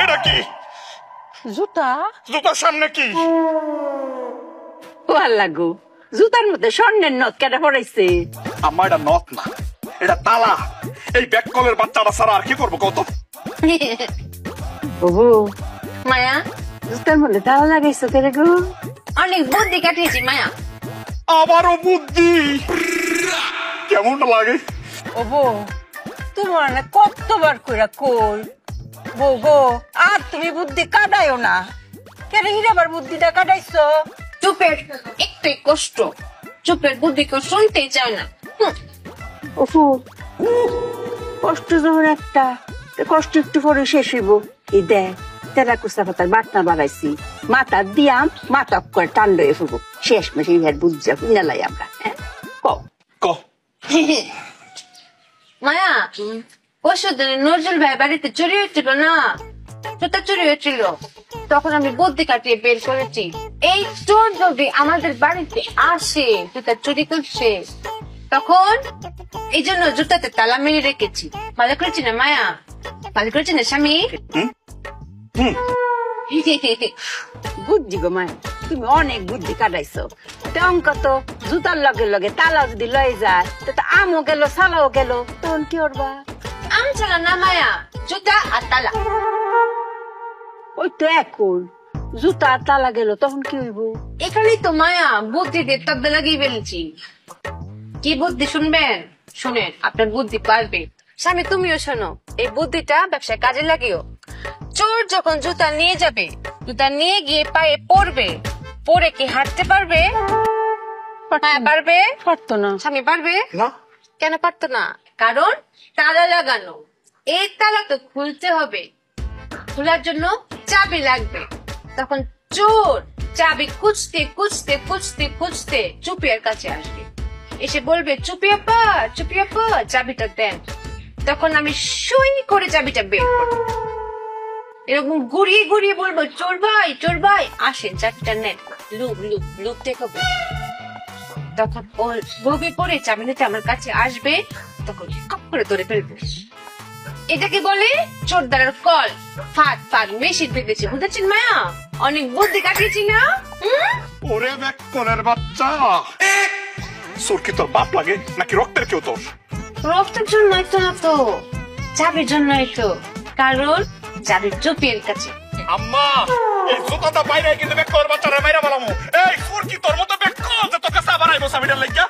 এটা কি জুতা? জুতার সামনে কি? ও আল্লাহ গো, জুতার মধ্যে স্বর্ণের নথ কেটে পড়াইছে। আমার এটা নথ না, এটা তালা। এই ব্যাককলের বাচ্চাটা ছাড়া আর কি করবো কত? ওহো মায়া, জুতার মধ্যে তালা লাগাইছো কেন গো? অনেক বুদ্ধি কাটিয়েছি মায়া। আবারও বুদ্ধি? কেমন লাগে? ওবো, তোমার না কতবার কইরা কই বউ গো, আর তুমি বুদ্ধি কাটাইও না। কেন হিরাবার বুদ্ধিটা কাটাইছো? চুপের একটু কষ্ট, চুপের বুদ্ধি কেউ শুনতেই চায় না। ওফু, কষ্ট যখন একটা, কষ্ট একটু পরে শেষ হইব। এই দেখ, তেরা কুচা পাতার বাটনা বাড়াইছি, মাথা দিয়াম, মাথা করে টান লয়ে ফুরবো। শেষ মেশে ইহার বুঝা নেলাই আমরা। কও ক মায়া, পরশু দিন নজরুল ভাই বাড়িতে চুরি হয়েছিল না, জুতা চুরি হয়েছিল। তখন আমি বুদ্ধি কাটিয়ে বের করেছি, এই চোর যদি আমাদের বাড়িতে আসে জুতা চুরি করছে, তখন এই জন্য জুতাতে তালা মেরে রেখেছি। ভালো করেছি না মায়া? ভালো করেছি না স্বামী? বুদ্ধি গো মায়, তুমি অনেক বুদ্ধি কাটাইছো। অঙ্ক তো জুতার লগে লগে তালা যদি লয়ে যায়, তো আমও গেল সালাও গেল, তখন কি করবা? আম চালা না মায়া, জুতা আর তালা। ওই তো এখন জুতা আর তালা গেল, তখন কি হইব? এখানেই তো মায়া বুদ্ধি দিয়ে তব্দা লাগিয়ে ফেলেছি। কি বুদ্ধি শুনবেন? শুনেন, আপনার বুদ্ধি পারবে। স্বামী তুমিও শোনো, এই বুদ্ধিটা ব্যবসায় কাজে লাগিও। চোর যখন জুতা নিয়ে যাবে, জুতা নিয়ে গিয়ে পায়ে পড়বে, পরে কি হাঁটতে পারবে? হ্যাঁ পারবে। পারতো না। স্বামী পারবে না। কেন পারতো না? কারণ তালা লাগানো। এই তালা তো খুলতে হবে, খোলার জন্য চাবি লাগবে। তখন চোর চাবি খুঁজতে খুঁজতে খুঁজতে খুঁজতে চুপিয়ার কাছে আসবে, এসে বলবে চুপিয়াপা চুপিয়াপা চাবিটা দেন। তখন আমি সুই করে চাবিটা বের করবো, এরকম ঘুরিয়ে ঘুরিয়ে বলবো চোর ভাই আসেন চাবিটা নেন, লুক লুক লুক দেখাবো। তখন ও বগি পরে চাবি নিতে আমার কাছে আসবে, তখন কপ করে ধরে ফেলবো। এটাকে বলে চোর দ্বারার কল। ফাঁক ফাঁক মেশিন পেতেছি, বুঝেছেন মায়া? অনেক বুদ্ধি কাটিয়েছি না? ওরে ব্যাককলের বাচ্চা, চোর কি তোর বাপ লাগে নাকি রক্তের কেউ তোর? রক্তের জন্য তো না তো, চাবির জন্যই তো। কারণ চাবির চুপিয়ার কাছে। আম্মা, এই জুতাটা বাইরে কিন্তু ব্যাককলের বাচ্চারা মাইরা বালামু। এই চোর কি তোর মতো ব্যাককল যে তোকে সাবারাইবো সাবিটার লাগিয়া?